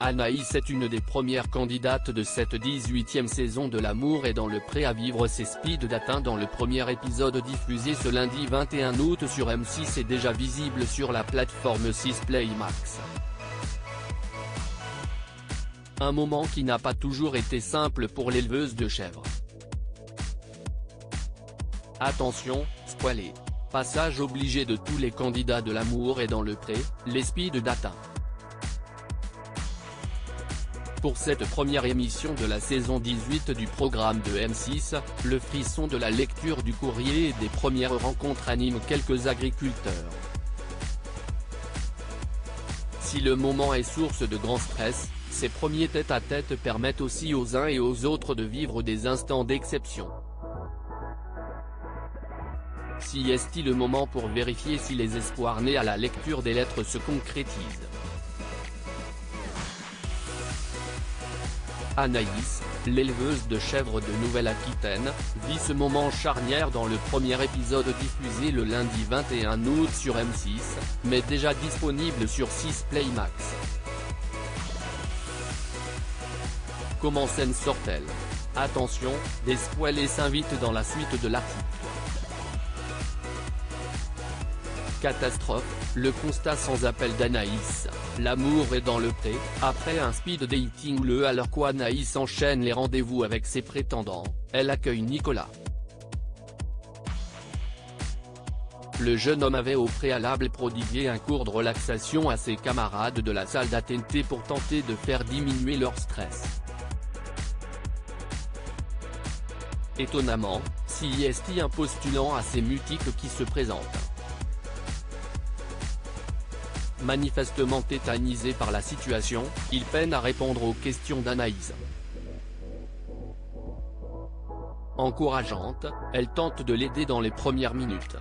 Anaïs est une des premières candidates de cette 18e saison de L'amour est dans le pré à vivre ses speed dating dans le premier épisode diffusé ce lundi 21 août sur M6 et déjà visible sur la plateforme 6 Play Max. Un moment qui n'a pas toujours été simple pour l'éleveuse de chèvres. Attention, spoilé. Passage obligé de tous les candidats de L'amour est dans le pré, les speed dating. Pour cette première émission de la saison 18 du programme de M6, le frisson de la lecture du courrier et des premières rencontres anime quelques agriculteurs. Si le moment est source de grand stress, ces premiers tête-à-tête permettent aussi aux uns et aux autres de vivre des instants d'exception. Si est-il le moment pour vérifier si les espoirs nés à la lecture des lettres se concrétisent. Anaïs, l'éleveuse de chèvres de Nouvelle-Aquitaine, vit ce moment charnière dans le premier épisode diffusé le lundi 21 août sur M6, mais déjà disponible sur 6 Play Max. Comment s'en sort-elle? Attention, des spoilers s'invitent dans la suite de l'article. Catastrophe, le constat sans appel d'Anaïs, l'amour est dans le pré, après un speed dating alors qu'Anaïs enchaîne les rendez-vous avec ses prétendants, elle accueille Nicolas. Le jeune homme avait au préalable prodigué un cours de relaxation à ses camarades de la salle d'ATT pour tenter de faire diminuer leur stress. Étonnamment, si est un postulant assez mutique qui se présente. Manifestement tétanisé par la situation, il peine à répondre aux questions d'Anaïs. Encourageante, elle tente de l'aider dans les premières minutes.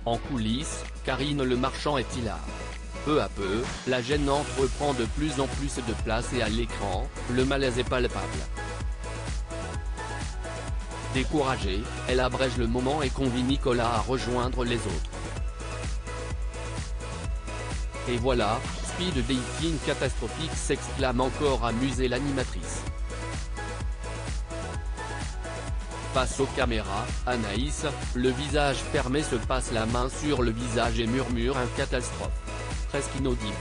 En coulisses, Karine Le Marchand est hilar. Peu à peu, la gênante reprend de plus en plus de place et à l'écran, le malaise est palpable. Découragée, elle abrège le moment et convie Nicolas à rejoindre les autres. Et voilà, speed dating catastrophique s'exclame encore amusée l'animatrice. Face aux caméras, Anaïs, le visage fermé se passe la main sur le visage et murmure un catastrophe. Presque inaudible.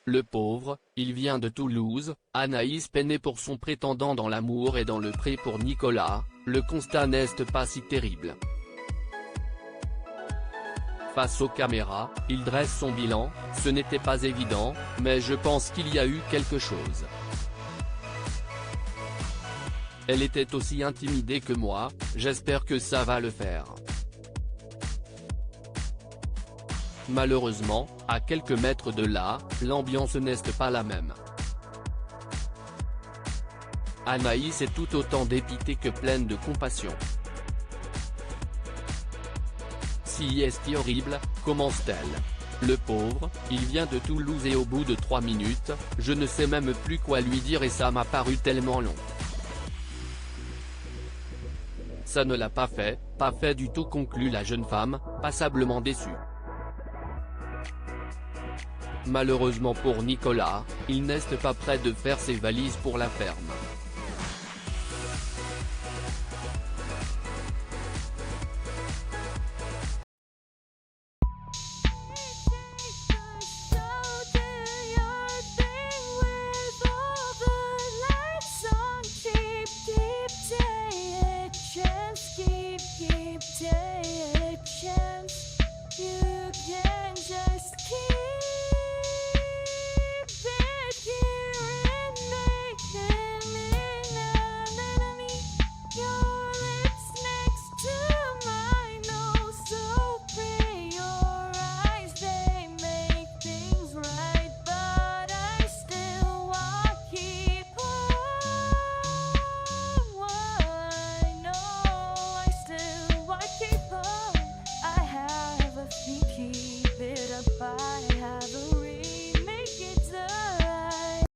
Le pauvre, il vient de Toulouse, Anaïs peinait pour son prétendant dans L'amour et dans le pré pour Nicolas, le constat n'est pas si terrible. Face aux caméras, il dresse son bilan, ce n'était pas évident, mais je pense qu'il y a eu quelque chose. Elle était aussi intimidée que moi, j'espère que ça va le faire. Malheureusement, à quelques mètres de là, l'ambiance n'est pas la même. Anaïs est tout autant dépitée que pleine de compassion. Si est horrible, commence-t-elle. Le pauvre, il vient de Toulouse et au bout de 3 minutes, je ne sais même plus quoi lui dire et ça m'a paru tellement long. Ça ne l'a pas fait du tout conclut la jeune femme, passablement déçue. Malheureusement pour Nicolas, il n'est pas prêt de faire ses valises pour la ferme.